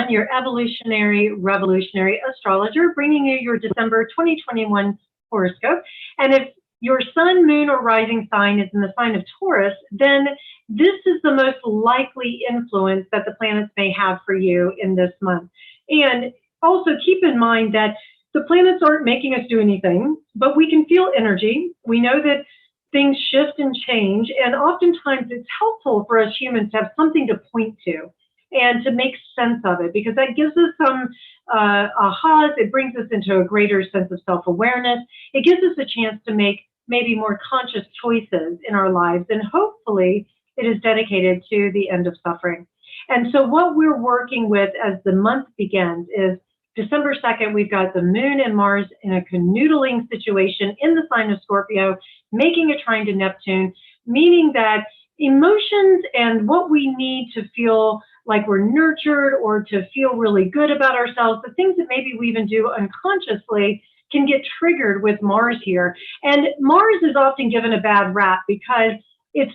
Your evolutionary revolutionary astrologer, bringing you your December 2021 horoscope. And if your sun, moon, or rising sign is in the sign of Taurus, then this is the most likely influence that the planets may have for you in this month. And also keep in mind that the planets aren't making us do anything, but we can feel energy. We know that things shift and change, and oftentimes it's helpful for us humans to have something to point to and to make sense of it, because that gives us some ahas. It brings us into a greater sense of self-awareness. It gives us a chance to make maybe more conscious choices in our lives, and hopefully it is dedicated to the end of suffering. And so what we're working with as the month begins is December 2nd, we've got the moon and Mars in a canoodling situation in the sign of Scorpio, making a trine to Neptune, meaning that emotions and what we need to feel like we're nurtured or to feel really good about ourselves, the things that maybe we even do unconsciously, can get triggered with Mars here. And Mars is often given a bad rap because it's,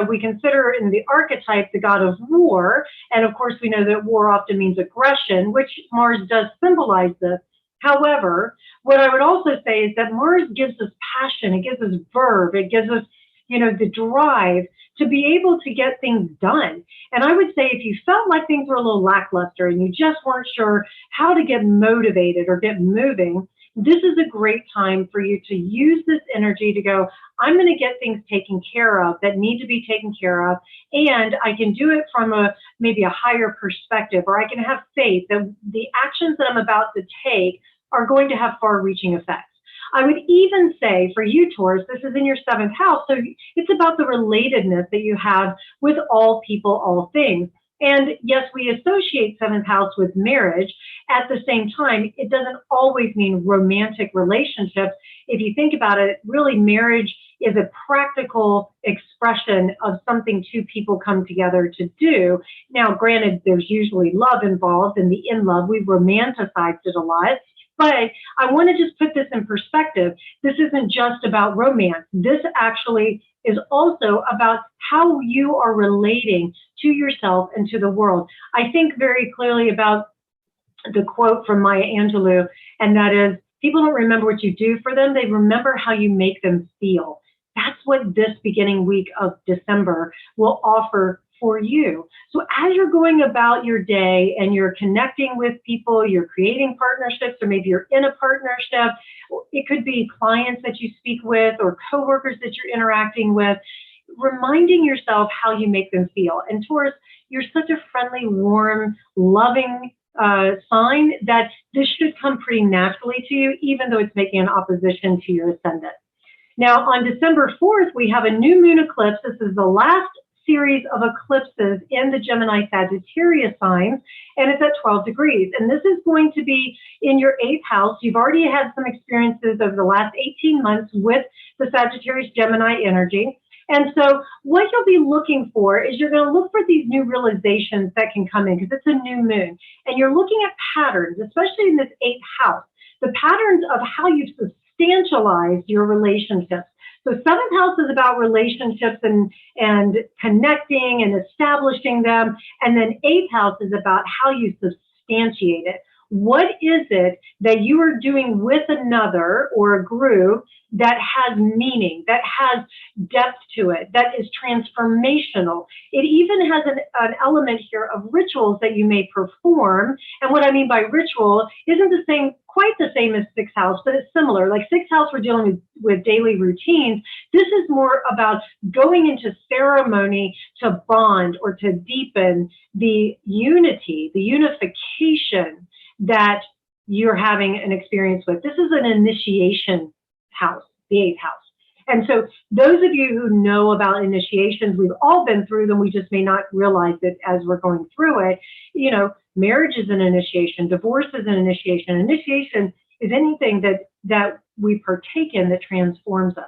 we consider in the archetype the god of war. And of course, we know that war often means aggression, which Mars does symbolize this. However, what I would also say is that Mars gives us passion, it gives us verve, it gives us, the drive to be able to get things done. And I would say if you felt like things were a little lackluster and you just weren't sure how to get motivated or get moving, this is a great time for you to use this energy to go, I'm going to get things taken care of that need to be taken care of, and I can do it from maybe a higher perspective, or I can have faith that the actions that I'm about to take are going to have far-reaching effects. I would even say for you, Taurus, this is in your 7th house, so it's about the relatedness that you have with all people, all things. And yes, we associate 7th house with marriage. At the same time, it doesn't always mean romantic relationships. If you think about it, really marriage is a practical expression of something two people come together to do. Now, granted, there's usually love involved, and the in love, we've romanticized it a lot. But I want to just put this in perspective. This isn't just about romance. This actually is also about how you are relating to yourself and to the world. I think very clearly about the quote from Maya Angelou, and that is, people don't remember what you do for them, they remember how you make them feel. That's what this beginning week of December will offer for you. So as you're going about your day and you're connecting with people, you're creating partnerships, or maybe you're in a partnership, it could be clients that you speak with or coworkers that you're interacting with, reminding yourself how you make them feel. And Taurus, you're such a friendly, warm, loving sign that this should come pretty naturally to you, even though it's making an opposition to your ascendant. Now, on December 4th, we have a new moon eclipse. This is the last series of eclipses in the Gemini Sagittarius signs, and it's at 12 degrees. And this is going to be in your 8th house. You've already had some experiences over the last 18 months with the Sagittarius Gemini energy. And so what you'll be looking for is you're going to look for these new realizations that can come in, because it's a new moon. And you're looking at patterns, especially in this 8th house, the patterns of how you've substantialized your relationships. So 7th house is about relationships and connecting and establishing them. And then 8th house is about how you substantiate it. What is it that you are doing with another or a group that has meaning, that has depth to it, that is transformational? It even has an element here of rituals that you may perform. And what I mean by ritual isn't quite the same as 6th house, but it's similar. Like 6th house, we're dealing with daily routines. This is more about going into ceremony to bond or to deepen the unity, the unification that you're having an experience with. This is an initiation house, the 8th house. And so those of you who know about initiations, we've all been through them. We just may not realize it as we're going through it. Marriage is an initiation. Divorce is an initiation. Initiation is anything that we partake in that transforms us.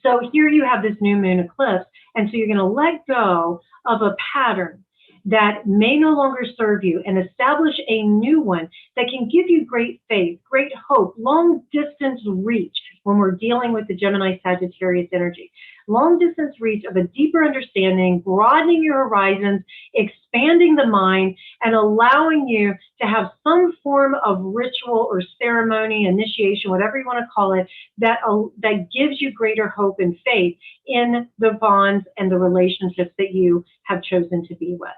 So here you have this new moon eclipse. And so you're going to let go of a pattern. that may no longer serve you and establish a new one that can give you great faith, great hope, long distance reach when we're dealing with the Gemini Sagittarius energy. Long distance reach of a deeper understanding, broadening your horizons, expanding the mind, and allowing you to have some form of ritual or ceremony, initiation, whatever you want to call it, that gives you greater hope and faith in the bonds and the relationships that you have chosen to be with.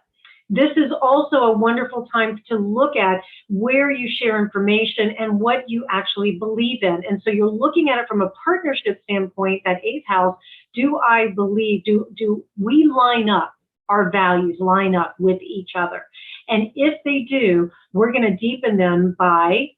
This is also a wonderful time to look at where you share information and what you actually believe in. And so you're looking at it from a partnership standpoint, that 8th house. Do I believe, do we line up, our values line up with each other? And if they do, we're going to deepen them by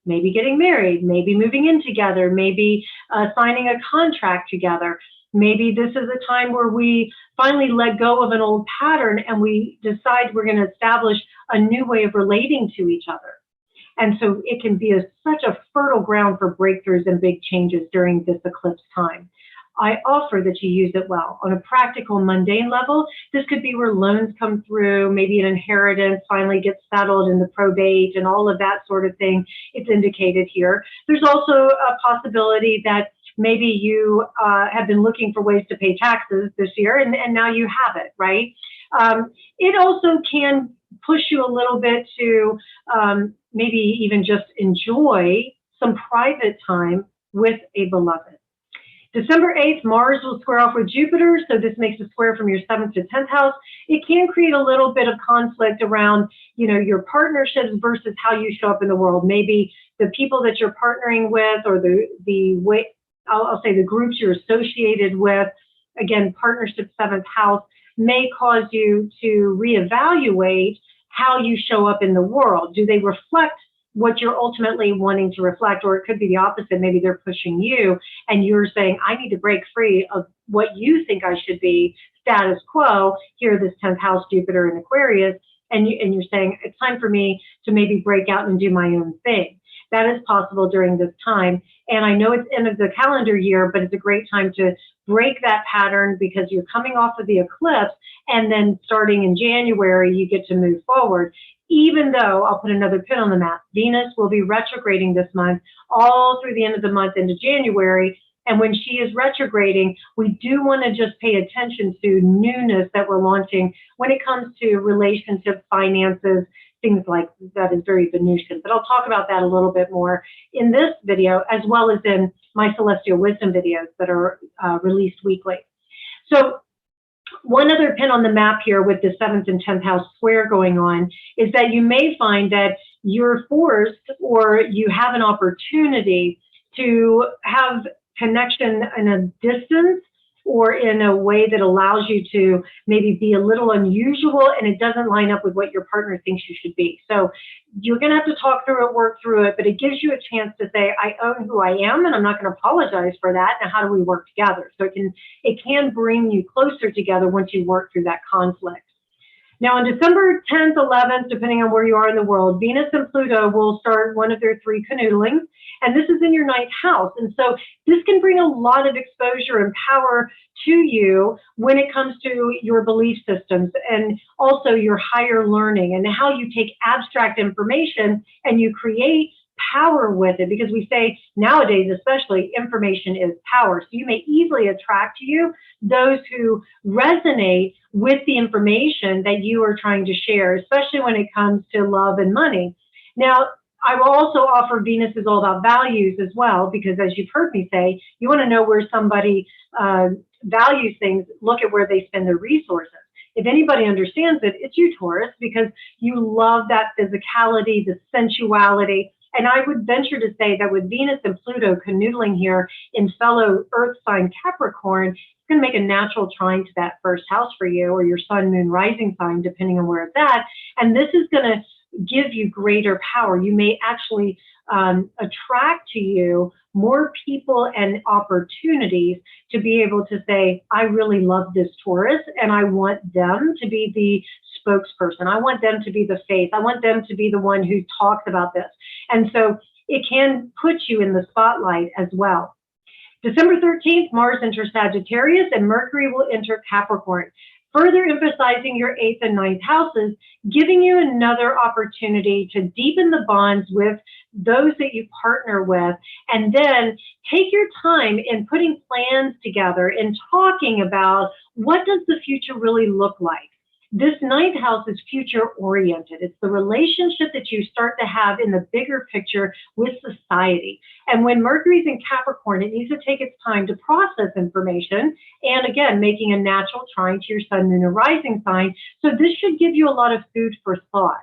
maybe getting married, maybe moving in together, maybe signing a contract together. Maybe this is a time where we finally let go of an old pattern and we decide we're going to establish a new way of relating to each other. And so it can be such a fertile ground for breakthroughs and big changes during this eclipse time. I offer that you use it well. On a practical, mundane level, this could be where loans come through, maybe an inheritance finally gets settled in the probate and all of that sort of thing. It's indicated here. There's also a possibility that maybe you have been looking for ways to pay taxes this year, and now you have it, right? It also can push you a little bit to maybe even just enjoy some private time with a beloved. December 8th, Mars will square off with Jupiter, so this makes a square from your 7th to 10th house. It can create a little bit of conflict around, your partnerships versus how you show up in the world. Maybe the people that you're partnering with, or the way, I'll say the groups you're associated with, again, partnership 7th house, may cause you to reevaluate how you show up in the world. Do they reflect what you're ultimately wanting to reflect? Or it could be the opposite. Maybe they're pushing you and you're saying, I need to break free of what you think I should be, status quo. Here, this 10th house, Jupiter in Aquarius, and you're saying, it's time for me to maybe break out and do my own thing. That is possible during this time. And I know it's end of the calendar year, but it's a great time to break that pattern because you're coming off of the eclipse, and then starting in January, you get to move forward. Even though, I'll put another pin on the map, Venus will be retrograding this month, all through the end of the month into January. And when she is retrograding, we do want to just pay attention to newness that we're launching when it comes to relationships, finances, things like that is very Venusian. But I'll talk about that a little bit more in this video, as well as in my Celestial Wisdom videos that are released weekly. So one other pin on the map here with the 7th and 10th house square going on is that you may find that you're forced, or you have an opportunity to have connection in a distance, or in a way that allows you to maybe be a little unusual, and it doesn't line up with what your partner thinks you should be. So you're going to have to talk through it, work through it, but it gives you a chance to say, I own who I am, and I'm not going to apologize for that. Now, how do we work together? So it can bring you closer together once you work through that conflict. Now, on December 10th, 11th, depending on where you are in the world, Venus and Pluto will start one of their 3 canoodling, and this is in your 9th house. And so this can bring a lot of exposure and power to you when it comes to your belief systems, and also your higher learning, and how you take abstract information and you create power with it, because we say nowadays, especially, information is power. So you may easily attract to you those who resonate with the information that you are trying to share, especially when it comes to love and money. Now, I will also offer Venus is all about values as well, because as you've heard me say, you want to know where somebody values things, look at where they spend their resources. If anybody understands it, it's you, Taurus, because you love that physicality, the sensuality. And I would venture to say that with Venus and Pluto canoodling here in fellow Earth sign Capricorn, it's going to make a natural trine to that 1st house for you, or your sun, moon, rising sign, depending on where it's at. And this is going to give you greater power. You may actually attract to you more people and opportunities to be able to say, I really love this Taurus, and I want them to be the spokesperson. I want them to be the face. I want them to be the one who talks about this. And so it can put you in the spotlight as well. December 13th, Mars enters Sagittarius and Mercury will enter Capricorn. further emphasizing your 8th and 9th houses, giving you another opportunity to deepen the bonds with those that you partner with, and then take your time in putting plans together and talking about what does the future really look like. This 9th house is future oriented. It's the relationship that you start to have in the bigger picture with society. And when Mercury's in Capricorn, it needs to take its time to process information. And again, making a natural trine to your sun, moon, or rising sign. So this should give you a lot of food for thought.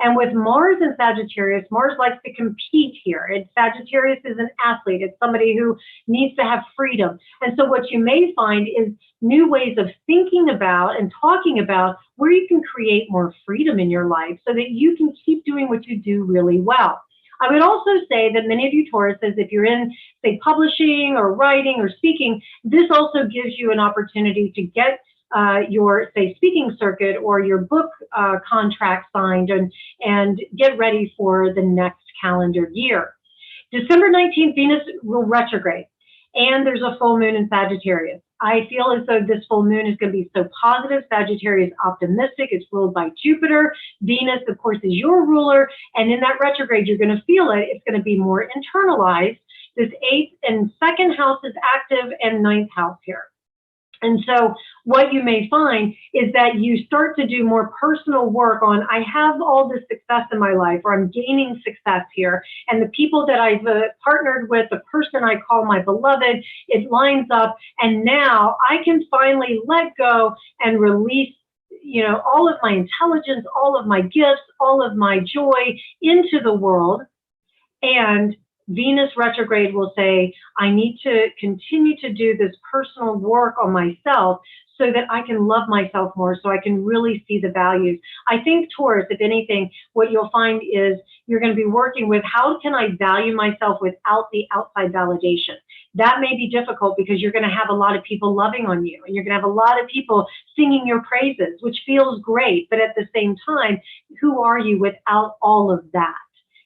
And with Mars in Sagittarius, Mars likes to compete here. And Sagittarius is an athlete. It's somebody who needs to have freedom. And so what you may find is new ways of thinking about and talking about where you can create more freedom in your life so that you can keep doing what you do really well. I would also say that many of you Tauruses, if you're in, say, publishing or writing or speaking, this also gives you an opportunity to get your, say, speaking circuit or your book contract signed and get ready for the next calendar year. December 19th, Venus will retrograde, and there's a full moon in Sagittarius. I feel as though this full moon is going to be so positive. Sagittarius optimistic. It's ruled by Jupiter. Venus, of course, is your ruler, and in that retrograde, you're going to feel it. It's going to be more internalized. This 8th and 2nd house is active, and 9th house here. And so what you may find is that you start to do more personal work on, I have all this success in my life, or I'm gaining success here. And the people that I've partnered with, the person I call my beloved, it lines up. And now I can finally let go and release, you know, all of my intelligence, all of my gifts, all of my joy into the world. And Venus retrograde will say, I need to continue to do this personal work on myself so that I can love myself more, so I can really see the values. I think Taurus, if anything, what you'll find is you're going to be working with how can I value myself without the outside validation. That may be difficult because you're going to have a lot of people loving on you, and you're going to have a lot of people singing your praises, which feels great. But at the same time, who are you without all of that?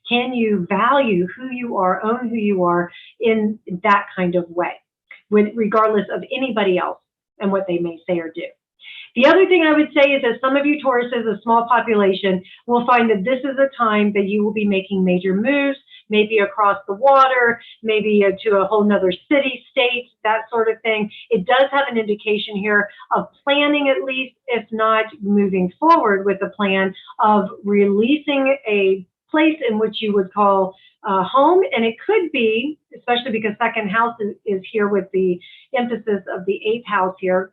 Can you value who you are, own who you are in that kind of way, regardless of anybody else and what they may say or do? The other thing I would say is that some of you Tauruses, a small population, will find that this is a time that you will be making major moves, maybe across the water, maybe to a whole nother city, state, that sort of thing. It does have an indication here of planning, at least, if not moving forward with a plan of releasing a place in which you would call home. And it could be, especially because 2nd house is here with the emphasis of the 8th house here,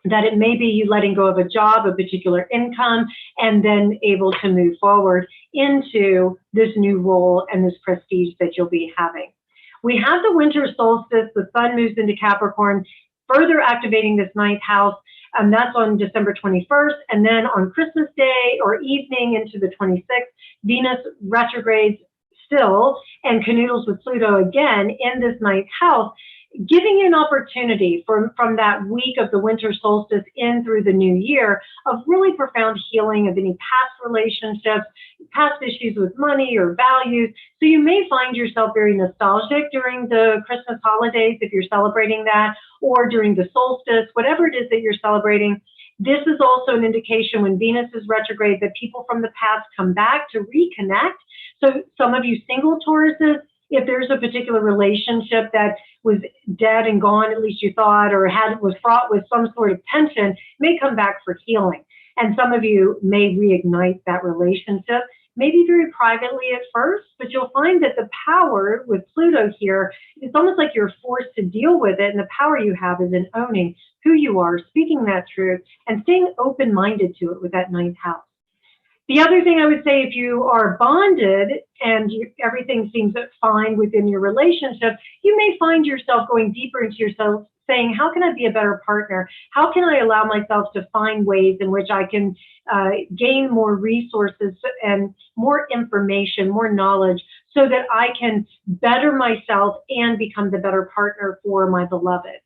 that it may be you letting go of a job, a particular income, and then able to move forward into this new role and this prestige that you'll be having. We have the winter solstice. The sun moves into Capricorn, further activating this 9th house. And that's on December 21st. And then on Christmas Day or evening into the 26th, Venus retrogrades still and canoodles with Pluto again in this 9th house, giving you an opportunity from that week of the winter solstice in through the new year of really profound healing of any past relationships, past issues with money or values. So you may find yourself very nostalgic during the Christmas holidays if you're celebrating that, or during the solstice, whatever it is that you're celebrating. This is also an indication when Venus is retrograde that people from the past come back to reconnect. So some of you single Tauruses, if there's a particular relationship that was dead and gone, at least you thought, or was fraught with some sort of tension, may come back for healing. And some of you may reignite that relationship, maybe very privately at first, but you'll find that the power with Pluto here, it's almost like you're forced to deal with it, and the power you have is in owning who you are, speaking that truth, and staying open-minded to it with that 9th house. The other thing I would say, if you are bonded and everything seems fine within your relationship, you may find yourself going deeper into yourself, saying, how can I be a better partner? How can I allow myself to find ways in which I can gain more resources and more information, more knowledge, so that I can better myself and become the better partner for my beloved?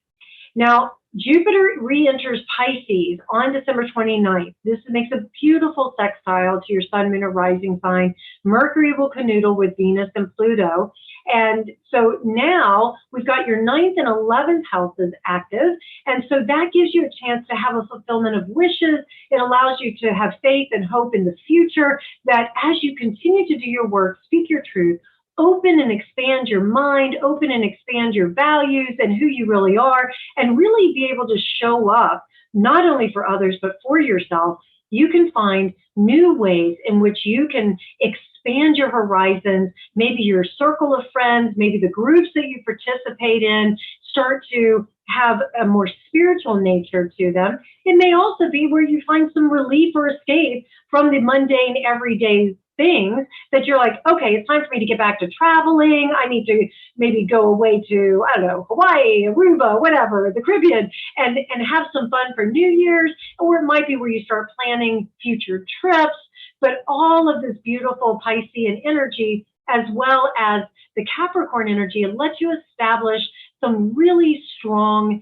Now, Jupiter re-enters Pisces on December 29th. This makes a beautiful sextile to your sun, moon, or rising sign. Mercury will canoodle with Venus and Pluto. And so now we've got your 9th and 11th houses active. And so that gives you a chance to have a fulfillment of wishes. It allows you to have faith and hope in the future, that as you continue to do your work, speak your truth, open and expand your mind, open and expand your values and who you really are, and really be able to show up not only for others, but for yourself. You can find new ways in which you can expand your horizons, maybe your circle of friends, maybe the groups that you participate in start to have a more spiritual nature to them. It may also be where you find some relief or escape from the mundane, everyday things that you're like, okay, it's time for me to get back to traveling. I need to maybe go away to, I don't know, Hawaii, Aruba, whatever, the Caribbean, and have some fun for New Year's. Or it might be where you start planning future trips. But all of this beautiful Piscean energy, as well as the Capricorn energy, lets you establish some really strong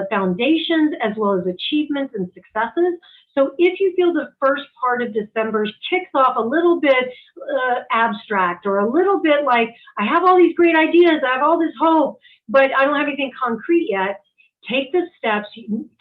foundations as well as achievements and successes. So if you feel the first part of December kicks off a little bit abstract, or a little bit like, I have all these great ideas, I have all this hope, but I don't have anything concrete yet, take the steps,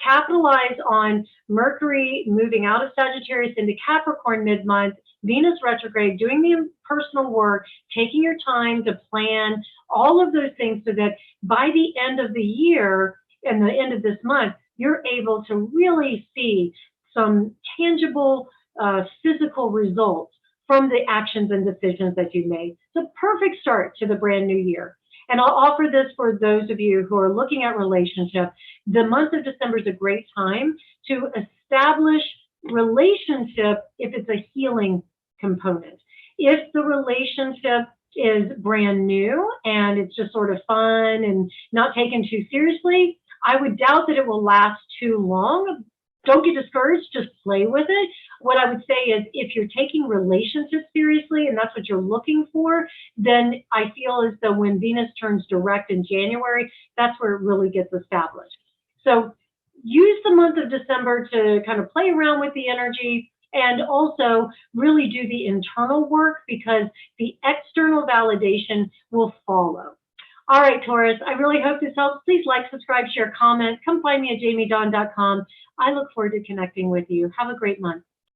capitalize on Mercury moving out of Sagittarius into Capricorn mid-month, Venus retrograde, doing the personal work, taking your time to plan, all of those things, so that by the end of the year and the end of this month, you're able to really see some tangible physical results from the actions and decisions that you've made. It's a perfect start to the brand new year. And I'll offer this for those of you who are looking at relationships. The month of December is a great time to establish relationship if it's a healing component. If the relationship is brand new and it's just sort of fun and not taken too seriously, I would doubt that it will last too long. Don't get discouraged, just play with it. What I would say is, if you're taking relationships seriously and that's what you're looking for, then I feel as though when Venus turns direct in January, that's where it really gets established. So use the month of December to kind of play around with the energy, and also really do the internal work, because the external validation will follow. All right, Taurus, I really hope this helps. Please like, subscribe, share, comment. Come find me at jamiedawn.com. I look forward to connecting with you. Have a great month.